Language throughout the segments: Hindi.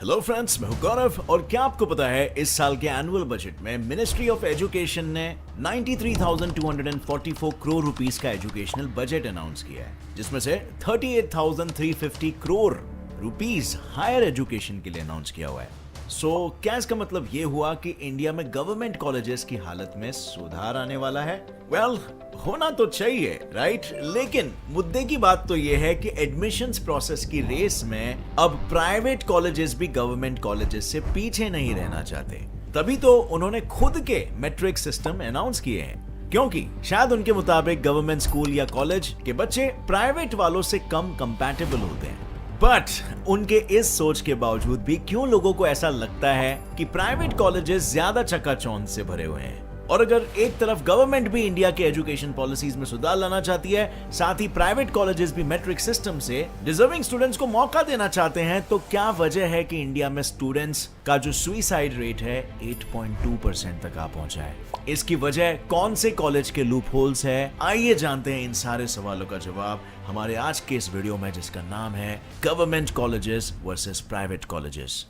हेलो फ्रेंड्स, मैं हूं गौरव और क्या आपको पता है इस साल के एनुअल बजट में मिनिस्ट्री ऑफ एजुकेशन ने 93,244 करोड़ रुपीस का एजुकेशनल बजट अनाउंस किया है, जिसमें से 38,350 करोड़ रुपीस हायर एजुकेशन के लिए अनाउंस किया हुआ है। क्या इसका मतलब ये हुआ कि इंडिया में गवर्नमेंट कॉलेजेस की हालत में सुधार आने वाला है? होना तो चाहिए, राइट? लेकिन मुद्दे की बात तो ये है कि एडमिशंस प्रोसेस की रेस में अब प्राइवेट कॉलेजेस भी गवर्नमेंट कॉलेजेस से पीछे नहीं रहना चाहते। तभी तो उन्होंने खुद के मैट्रिक सिस्टम अनाउंस किए हैं, क्योंकि शायद उनके मुताबिक गवर्नमेंट स्कूल या कॉलेज के बच्चे प्राइवेट वालों से कम कंपैटिबल होते हैं। बट उनके इस सोच के बावजूद भी क्यों लोगों को ऐसा लगता है कि प्राइवेट कॉलेजेस ज्यादा चकाचौंध से भरे हुए हैं? और अगर एक तरफ गवर्नमेंट भी इंडिया के एजुकेशन पॉलिसीज में सुधार लाना चाहती है, साथ ही प्राइवेट कॉलेजेस भी मैट्रिक सिस्टम से डिजर्विंग स्टूडेंट्स को मौका देना चाहते हैं, तो क्या वजह है कि इंडिया में स्टूडेंट्स का जो सुसाइड रेट है 8.2% तक आ पहुंचा है? इसकी वजह कौन से कॉलेज के लूप होल्स है? आइए जानते हैं इन सारे सवालों का जवाब हमारे आज के इस वीडियो में, जिसका नाम है government colleges versus private colleges.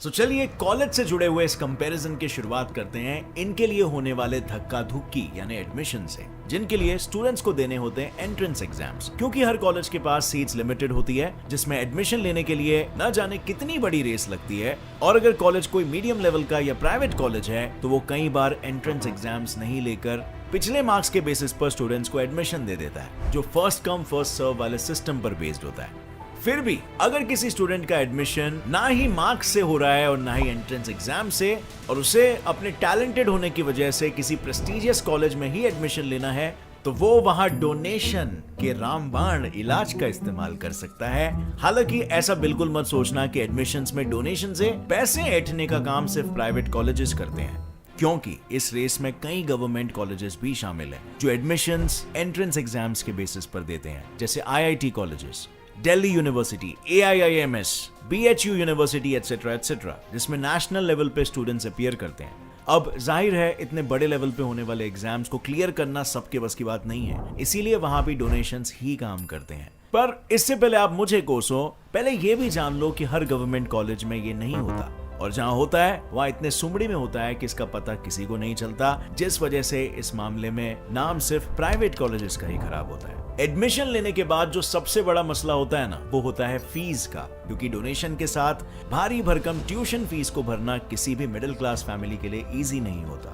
चलिए कॉलेज से जुड़े हुए इस कंपैरिजन की शुरुआत करते हैं इनके लिए होने वाले धक्का धुक्की यानी एडमिशन से, जिनके लिए स्टूडेंट्स को देने होते हैं एंट्रेंस एग्जाम्स। क्योंकि हर कॉलेज के पास सीट्स लिमिटेड होती है, जिसमें एडमिशन लेने के लिए न जाने कितनी बड़ी रेस लगती है, और अगर कॉलेज कोई मीडियम लेवल का या प्राइवेट कॉलेज है तो वो कई बार एंट्रेंस एग्जाम्स नहीं लेकर पिछले मार्क्स के बेसिस पर स्टूडेंट्स को एडमिशन दे देता है, जो फर्स्ट कम फर्स्ट सर्व वाले सिस्टम पर बेस्ड होता है। फिर भी अगर किसी स्टूडेंट का एडमिशन ना ही मार्क्स से हो रहा है और ना ही एंट्रेंस एग्जाम से, और उसे अपने टैलेंटेड होने की वजह से किसी प्रेस्टिजियस कॉलेज में ही एडमिशन लेना है, तो वो वहां डोनेशन के रामबाण इलाज का इस्तेमाल कर सकता है। हालांकि ऐसा बिल्कुल मत सोचना कि एडमिशंस में डोनेशन से पैसे ऐंठने का काम सिर्फ प्राइवेट कॉलेजेस करते हैं, क्योंकि इस रेस में कई गवर्नमेंट कॉलेजेस भी शामिल हैं जो एडमिशंस एंट्रेंस एग्जाम्स के बेसिस पर देते हैं, जैसे IIT colleges, Delhi university, AIIMS, BHU university etcetera etcetera, जिसमें नेशनल लेवल पे स्टूडेंट्स अपीयर करते हैं। अब जाहिर है इतने बड़े लेवल पे होने वाले एग्जाम्स को क्लियर करना सबके बस की बात नहीं है, इसीलिए वहां भी डोनेशंस ही काम करते हैं। पर इससे पहले आप मुझे कोसो, पहले ये भी जान लो कि हर गवर्नमेंट कॉलेज में ये नहीं होता, और जहां होता है वहां इतने सुमड़ी में होता है कि इसका पता किसी को नहीं चलता, जिस वजह से इस मामले में नाम सिर्फ प्राइवेट कॉलेजेस का ही खराब होता है। एडमिशन लेने के बाद जो सबसे बड़ा मसला होता है ना, वो होता है फीस का, क्योंकि डोनेशन के साथ भारी भरकम ट्यूशन फीस को भरना किसी भी मिडिल क्लास फैमिली के लिए इजी नहीं होता,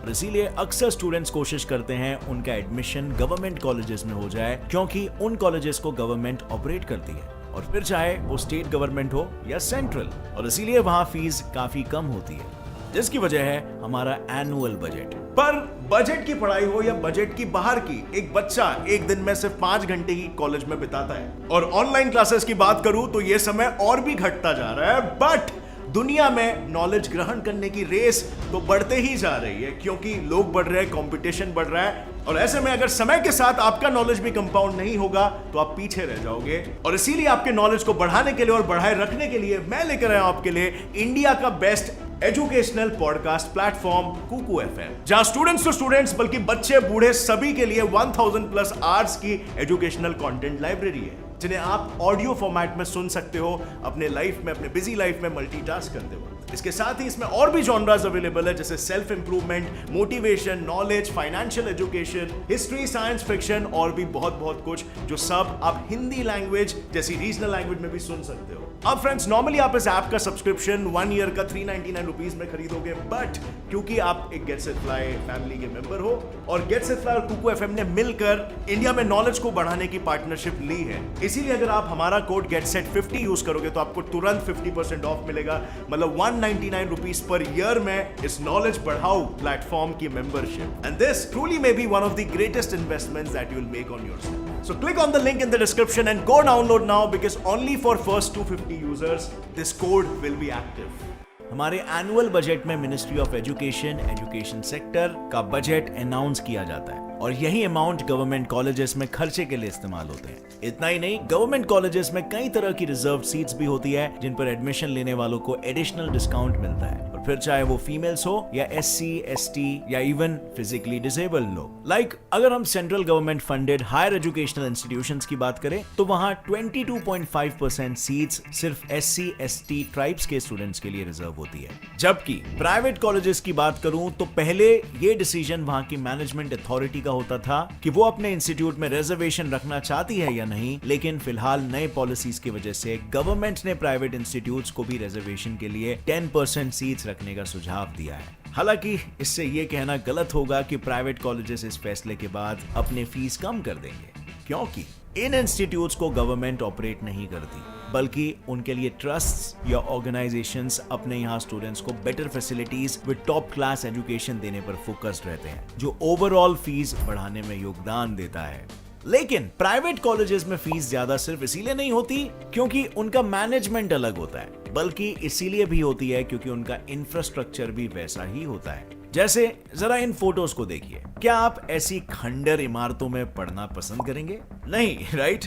और इसीलिए अक्सर स्टूडेंट्स कोशिश करते हैं उनका एडमिशन गवर्नमेंट कॉलेजेस में हो जाए, क्योंकि उन कॉलेजेस को गवर्नमेंट ऑपरेट करती है, और फिर चाहे वो स्टेट गवर्नमेंट हो या सेंट्रल, और इसीलिए वहां फीस काफी कम होती है, जिसकी वजह है हमारा एनुअल बजट। पर बजट की पढ़ाई हो या बजट की बाहर की, एक बच्चा एक दिन में सिर्फ 5 घंटे ही कॉलेज में बिताता है, और ऑनलाइन क्लासेस की बात करूं तो ये समय और भी घटता जा रहा है। बट दुनिया में नॉलेज ग्रहण करने की रेस तो बढ़ते ही जा रही है, क्योंकि लोग बढ़ रहे हैं, कंपटीशन बढ़ रहा है, और ऐसे में अगर समय के साथ आपका नॉलेज भी कंपाउंड नहीं होगा तो आप पीछे रह जाओगे। और इसीलिए आपके नॉलेज को बढ़ाने के लिए और बढ़ाए रखने के लिए मैं लेकर आया हूं आपके लिए इंडिया का best educational podcast platform Kuku FM, जहां स्टूडेंट्स टू स्टूडेंट्स बल्कि बच्चे बूढ़े सभी के लिए 1000+ आवर्स की एजुकेशनल कंटेंट लाइब्रेरी है, जिन्हें आप ऑडियो फॉर्मेट में सुन सकते हो अपने लाइफ में, अपने बिजी लाइफ में मल्टीटास्क करते हो। इसके साथ ही इसमें और भी जॉनरास अवेलेबल है, जैसे self improvement, motivation, knowledge, financial education, history, science fiction, और भी बहुत कुछ, जो सब आप हिंदी लैंग्वेज जैसी रीजनल लैंग्वेज में भी सुन सकते हो। अब फ्रेंड्स, नॉर्मली आप इस ऐप का सब्सक्रिप्शन 1 ईयर का 399 रुपीज में खरीदोगे, बट क्योंकि आप एक गेट सेट फ्लाई फैमिली के मेंबर हो, और गेट सेट फ्लाई और कुकू FM ने मिलकर इंडिया में नॉलेज को बढ़ाने की पार्टनरशिप ली है, इसीलिए अगर आप हमारा कोड GetSet50 यूज करोगे तो आपको तुरंत 50% ऑफ मिलेगा, मतलब 199 रुपीज पर ईयर में इस नॉलेज बढ़ाओ प्लेटफॉर्म की membership. And this truly may be one of the greatest investments that you will make on yourself. So click on the link in the description and go download now, because only for first 250 users this code will be active. हमारे एनुअल बजट में मिनिस्ट्री ऑफ एजुकेशन सेक्टर का बजट अनाउंस किया जाता है, और यही अमाउंट गवर्नमेंट कॉलेजेस में खर्चे के लिए इस्तेमाल होते हैं। इतना ही नहीं, गवर्नमेंट कॉलेजेस में कई तरह की रिजर्व सीट्स भी होती है, जिन पर एडमिशन लेने वालों को एडिशनल डिस्काउंट मिलता है, और फिर चाहे वो फीमेल्स हो या SC, ST या इवन फिजिकली डिसेबल्ड लोग। अगर हम central government funded higher educational institutions की बात करें तो वहां 22.5% सीट्स सिर्फ SC, ST ट्राइब्स के स्टूडेंट्स के लिए रिजर्व होती है। जबकि प्राइवेट कॉलेजेस की बात करूं तो पहले ये डिसीजन वहां की मैनेजमेंट अथॉरिटी का होता था कि वो अपने इंस्टीट्यूट में रिजर्वेशन रखना चाहती है या नहीं, लेकिन फिलहाल नए पॉलिसीज की वजह से गवर्नमेंट ने प्राइवेट इंस्टीट्यूट्स को भी रिजर्वेशन के लिए 10% सीट्स रखने का सुझाव दिया है। हालांकि इससे ये कहना गलत होगा कि प्राइवेट कॉलेजेस इस फैसले के बाद अपने फीस कम कर देंगे, क्योंकि इन इंस्टीट्यूट्स को गवर्नमेंट ऑपरेट नहीं करती, बल्कि उनके लिए ट्रस्ट्स या ऑर्गेनाइजेशंस अपने यहाँ स्टूडेंट्स को better facilities with top class education देने पर फोकस्ड रहते हैं, जो ओवरऑल फीस बढ़ाने में योगदान देता है। लेकिन प्राइवेट कॉलेजेस में फीस ज्यादा सिर्फ इसीलिए नहीं होती क्योंकि उनका मैनेजमेंट अलग होता है, बल्कि इसीलिए भी होती है क्योंकि उनका इंफ्रास्ट्रक्चर भी वैसा ही होता है। जैसे जरा इन फोटोज को देखिए, क्या आप ऐसी खंडर इमारतों में पढ़ना पसंद करेंगे? नहीं, राइट?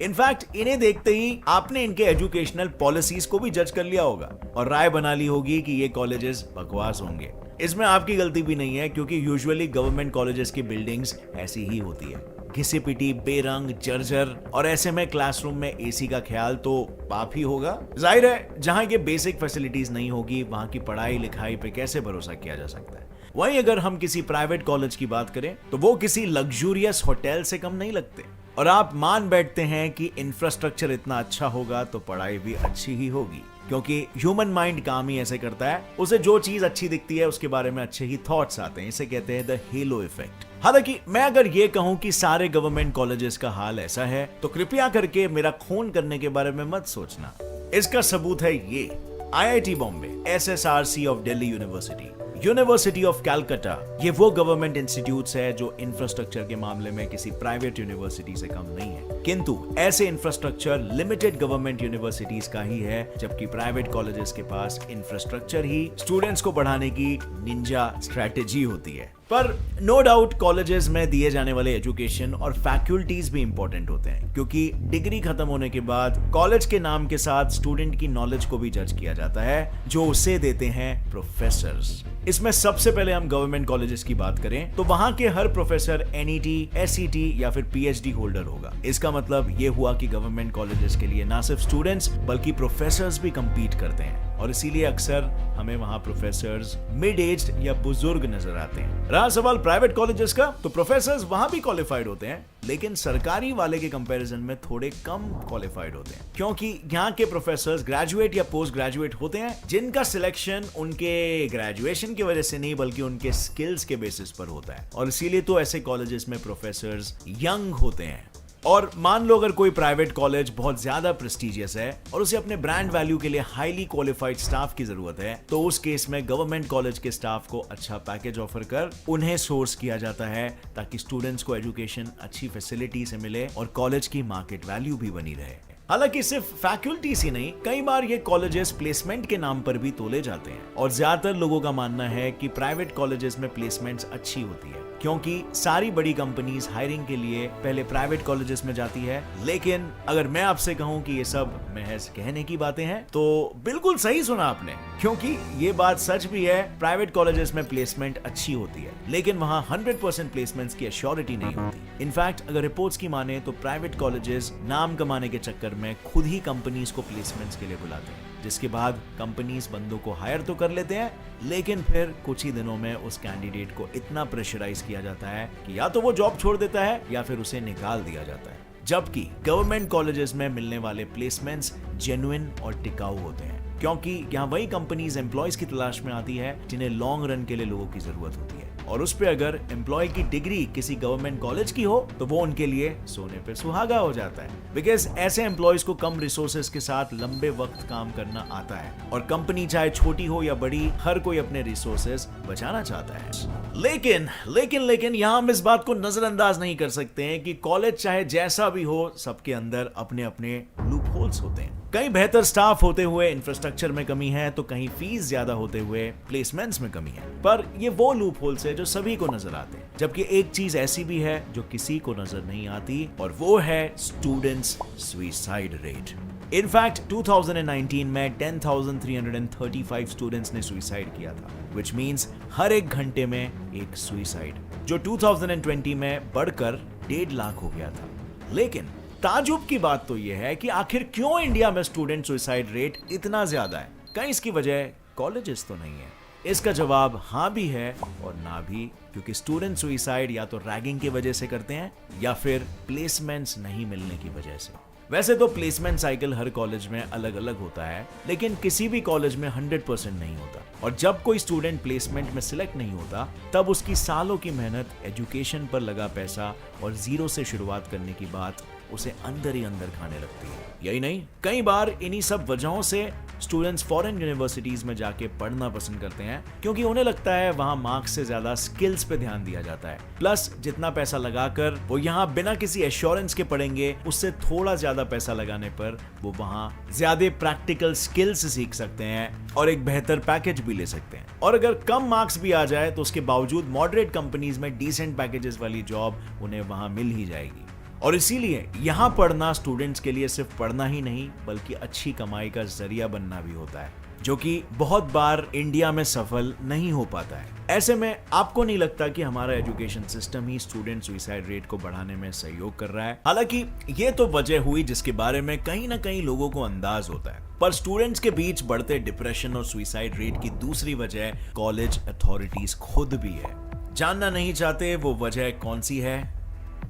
इनफैक्ट इन्हें देखते ही आपने इनके एजुकेशनल पॉलिसीज को भी जज कर लिया होगा और राय बना ली होगी कि ये कॉलेजेस बकवास होंगे। इसमें आपकी गलती भी नहीं है, क्योंकि यूजुअली गवर्नमेंट कॉलेजेस की बिल्डिंग्स ऐसी ही होती है, घिसी पिटी, बेरंग, जर्जर, और ऐसे में क्लासरूम में एसी का ख्याल तो पाप ही होगा। जाहिर है जहां ये बेसिक फैसिलिटीज नहीं होगी वहां की पढ़ाई लिखाई पे कैसे भरोसा किया जा सकता है। वहीं अगर हम किसी प्राइवेट कॉलेज की बात करें तो वो किसी लग्जूरियस होटल से कम नहीं लगते, और आप मान बैठते हैं कि इंफ्रास्ट्रक्चर इतना अच्छा होगा तो पढ़ाई भी अच्छी ही होगी, क्योंकि ह्यूमन माइंड काम ही ऐसे करता है, उसे जो चीज अच्छी दिखती है उसके बारे में अच्छे ही थॉट्स आते हैं। इसे कहते हैं द हेलो इफेक्ट। हालांकि मैं अगर ये कहूं कि सारे गवर्नमेंट कॉलेजेस का हाल ऐसा है तो कृपया करके मेरा खून करने के बारे में मत सोचना। इसका सबूत है ये IIT Bombay, SSRC of Delhi university, university of Calcutta, ये वो गवर्नमेंट इंस्टीट्यूट्स है जो इंफ्रास्ट्रक्चर के मामले में किसी प्राइवेट यूनिवर्सिटी से कम नहीं है, किंतु ऐसे इंफ्रास्ट्रक्चर लिमिटेड गवर्नमेंट यूनिवर्सिटीज का ही है, जबकि प्राइवेट कॉलेजेस के पास इंफ्रास्ट्रक्चर ही स्टूडेंट्स को बढ़ाने की निंजा स्ट्रैटेजी होती है। पर नो डाउट कॉलेजेस में दिए जाने वाले एजुकेशन और फैकल्टीज भी इंपॉर्टेंट होते हैं, क्योंकि डिग्री खत्म होने के बाद कॉलेज के नाम के साथ स्टूडेंट की नॉलेज को भी जज किया जाता है, जो उसे देते हैं प्रोफेसर्स। इसमें सबसे पहले हम गवर्नमेंट कॉलेजेस की बात करें तो वहां के हर प्रोफेसर NET, SET या फिर PhD होल्डर होगा। इसका मतलब ये हुआ कि गवर्नमेंट कॉलेजेस के लिए ना सिर्फ स्टूडेंट्स बल्कि प्रोफेसर्स भी compete करते हैं, और इसीलिए अक्सर हमें वहां प्रोफेसर्स मिड एज्ड या बुजुर्ग नजर आते हैं। रहा सवाल प्राइवेट कॉलेजेस का, तो प्रोफेसर्स वहां भी क्वालिफाइड होते हैं, लेकिन सरकारी वाले के कंपैरिजन में थोड़े कम क्वालिफाइड होते हैं, क्योंकि यहाँ के प्रोफेसर्स ग्रेजुएट या पोस्ट ग्रेजुएट होते हैं, जिनका सिलेक्शन उनके ग्रेजुएशन की वजह से नहीं बल्कि उनके स्किल्स के बेसिस पर होता है, और इसीलिए तो ऐसे कॉलेजेस में प्रोफेसर्स यंग होते हैं। और मान लो अगर कोई प्राइवेट कॉलेज बहुत ज्यादा प्रेस्टिजियस है और उसे अपने ब्रांड वैल्यू के लिए हाईली क्वालिफाइड स्टाफ की जरूरत है, तो उस केस में गवर्नमेंट कॉलेज के स्टाफ को अच्छा पैकेज ऑफर कर उन्हें सोर्स किया जाता है, ताकि स्टूडेंट्स को एजुकेशन अच्छी फैसिलिटी से मिले और कॉलेज की मार्केट वैल्यू भी बनी रहे। हालांकि सिर्फ फैकल्टीज ही नहीं, कई बार ये कॉलेजेस प्लेसमेंट के नाम पर भी तोले जाते हैं, और ज्यादातर लोगों का मानना है कि प्राइवेट कॉलेजेस में प्लेसमेंट्स अच्छी होती है, क्योंकि सारी बड़ी कंपनीज हायरिंग के लिए पहले प्राइवेट कॉलेजेस में जाती है। लेकिन अगर मैं आपसे कहूं कि ये सब महज कहने की बातें हैं, तो बिल्कुल सही सुना आपने, क्योंकि ये बात सच भी है, प्राइवेट कॉलेजेस में प्लेसमेंट अच्छी होती है, लेकिन वहां 100% प्लेसमेंट्स की एश्योरिटी नहीं होती। इनफैक्ट अगर रिपोर्ट्स की माने तो प्राइवेट कॉलेजेस नाम कमाने के चक्कर में खुद ही कंपनीज को प्लेसमेंट्स के लिए बुलाते हैं, जिसके बाद कंपनीज बंदों को हायर तो कर लेते हैं, लेकिन फिर कुछ ही दिनों में उस कैंडिडेट को इतना प्रेशराइज किया जाता है कि या तो वो जॉब छोड़ देता है या फिर उसे निकाल दिया जाता है। जबकि गवर्नमेंट कॉलेजेस में मिलने वाले प्लेसमेंट्स जेन्युइन और टिकाऊ होते हैं, क्योंकि यहाँ वही कंपनीज एम्प्लॉयज की तलाश में आती है जिन्हें लॉन्ग रन के लिए लोगों की जरूरत होती है, और उस पे अगर एम्प्लॉय की डिग्री किसी गवर्नमेंट कॉलेज की हो तो वो उनके लिए सोने पे सुहागा हो जाता है, बिकॉज ऐसे एम्प्लॉयज को कम रिसोर्सेज के साथ लंबे वक्त काम करना आता है, और कंपनी चाहे छोटी हो या बड़ी, हर कोई अपने रिसोर्सेज बचाना चाहता है। लेकिन यहाँ हम इस बात को नजरअंदाज नहीं कर सकते हैं कि कॉलेज चाहे जैसा भी हो, सबके अंदर अपने अपने लूप होल्स होते हैं। कहीं बेहतर स्टाफ होते हुए इंफ्रास्ट्रक्चर में कमी है, तो कहीं फीस ज्यादा होते हुए प्लेसमेंट्स में कमी है। पर ये वो लूप होल्स है जो सभी को नजर आते हैं, जबकि एक चीज ऐसी भी है जो किसी को नजर नहीं आती, और वो है स्टूडेंट्स सुसाइड रेट। इनफैक्ट 2019 में 10,335 स्टूडेंट्स ने सुसाइड किया था, विच मींस हर एक घंटे में एक सुसाइड, जो 2020 में बढ़कर 1.5 लाख हो गया था। लेकिन ताजुब की बात तो यह है कि आखिर क्यों इंडिया में स्टूडेंट सुसाइड रेट इतना ज्यादा है? कहीं इसकी वजह कॉलेजेस तो नहीं है? इसका जवाब हाँ भी है और ना भी, क्योंकि स्टूडेंट सुसाइड या तो रैगिंग की वजह से करते हैं या फिर प्लेसमेंट्स नहीं मिलने की वजह से। वैसे तो प्लेसमेंट साइकिल हर कॉलेज में अलग अलग होता है, लेकिन किसी भी कॉलेज में 100% नहीं होता, और जब कोई स्टूडेंट प्लेसमेंट में सिलेक्ट नहीं होता तब उसकी सालों की मेहनत, एजुकेशन पर लगा पैसा और जीरो से शुरुआत करने की बात उसे अंदर ही अंदर खाने लगती है। यही नहीं, कई बार इन्हीं सब वजहों से स्टूडेंट्स फॉरेन यूनिवर्सिटीज में जाके पढ़ना पसंद करते हैं, क्योंकि उन्हें लगता है वहां मार्क्स से ज्यादा स्किल्स पे ध्यान दिया जाता है। प्लस जितना पैसा लगाकर वो यहाँ बिना किसी एश्योरेंस के पढ़ेंगे, उससे थोड़ा ज्यादा पैसा लगाने पर वो वहां ज्यादा प्रैक्टिकल स्किल्स सीख सकते हैं और एक बेहतर पैकेज भी ले सकते हैं। और अगर कम मार्क्स भी आ जाए तो उसके बावजूद मॉडरेट कंपनीज में डिसेंट पैकेजेस वाली जॉब उन्हें वहां मिल ही जाएगी। और इसीलिए यहाँ पढ़ना स्टूडेंट्स के लिए सिर्फ पढ़ना ही नहीं, बल्कि अच्छी कमाई का जरिया बनना भी होता है, जो कि बहुत बार इंडिया में सफल नहीं हो पाता है। ऐसे में आपको नहीं लगता कि हमारा एजुकेशन सिस्टम ही स्टूडेंट सुसाइड रेट को बढ़ाने में सहयोग कर रहा है? हालांकि ये तो वजह हुई जिसके बारे में कहीं ना कहीं लोगों को अंदाज होता है, पर स्टूडेंट्स के बीच बढ़ते डिप्रेशन और सुसाइड रेट की दूसरी वजह कॉलेज अथॉरिटीज खुद भी है। जानना नहीं चाहते वो वजह कौन सी है?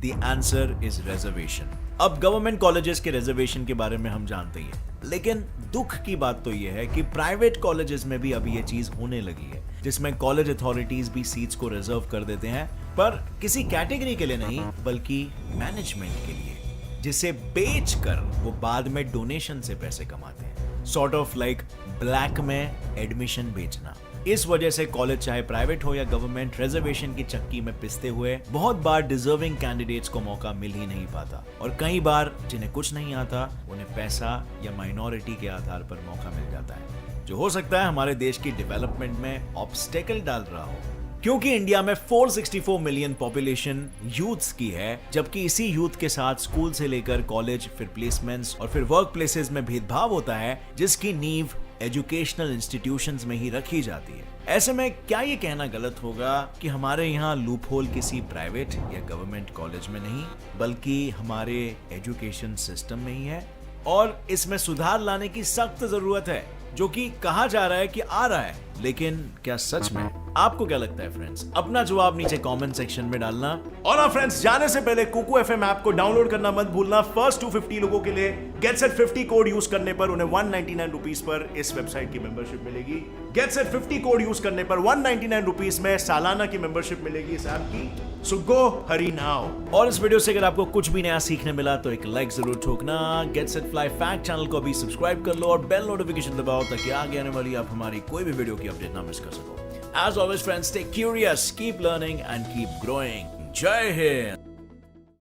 The answer is reservation। अब गवर्नमेंट कॉलेजेस के रिजर्वेशन के बारे में हम जानते ही हैं, लेकिन दुख की बात तो यह है कि प्राइवेट कॉलेजेस में भी अभी ये चीज होने लगी है, जिसमें कॉलेज अथॉरिटीज भी सीट्स को रिजर्व कर देते हैं, पर किसी कैटेगरी के लिए नहीं, बल्कि मैनेजमेंट के लिए, जिसे बेचकर वो बाद में डोनेशन से पैसे कमाते हैं। सॉर्ट ऑफ लाइक ब्लैक में एडमिशन बेचना। इस वजह से कॉलेज चाहे प्राइवेट हो या गवर्नमेंट, रिजर्वेशन की चक्की में पिसते हुए बहुत बार डिजर्विंग कैंडिडेट्स को मौका मिल ही नहीं पाता, और कई बार जिन्हें कुछ नहीं आता उन्हें पैसा या माइनॉरिटी के आधार पर मौका मिल जाता है, जो हो सकता है हमारे देश की डेवलपमेंट में ऑब्स्टेकल डाल रहा हो। क्योंकि इंडिया में 464 मिलियन पॉपुलेशन यूथ्स की है, जबकि इसी यूथ के साथ स्कूल से लेकर कॉलेज, फिर प्लेसमेंट्स और फिर वर्क प्लेसेस में भेदभाव होता है, जिसकी नींव एजुकेशनल इंस्टीट्यूशंस में ही रखी जाती है। ऐसे में क्या ये कहना गलत होगा कि हमारे यहाँ लूप होल किसी प्राइवेट या गवर्नमेंट कॉलेज में नहीं, बल्कि हमारे एजुकेशन सिस्टम में ही है, और इसमें सुधार लाने की सख्त जरूरत है, जो कि कहा जा रहा है कि आ रहा है, लेकिन क्या सच में? आपको क्या लगता है फ्रेंड्स? अपना जवाब नीचे कमेंट सेक्शन में डालना। और हाँ फ्रेंड्स, जाने से पहले कुकू एफएम ऐप को डाउनलोड करना मत भूलना। फर्स्ट 250 लोगों के लिए गेट सेट 50 कोड यूज करने पर उन्हें 199 रुपीस पर इस वेबसाइट की मेंबरशिप मिलेगी। गेट सेट 50 कोड यूज करने पर 199 रुपीस में सालाना की मेंबरशिप मिलेगी इस ऐप की। सो गो हरी नाउ। और इस वीडियो से अगर आपको कुछ भी नया सीखने मिला तो एक लाइक जरूर ठोकना। Get set fly fact channel को अभी सब्सक्राइब कर लो और बेल नोटिफिकेशन दबाओ, ताकि आगे आने वाली आप हमारी कोई भी वीडियो की अपडेट ना मिस कर सको। As always friends, stay curious, keep learning and keep growing. Jai Hind!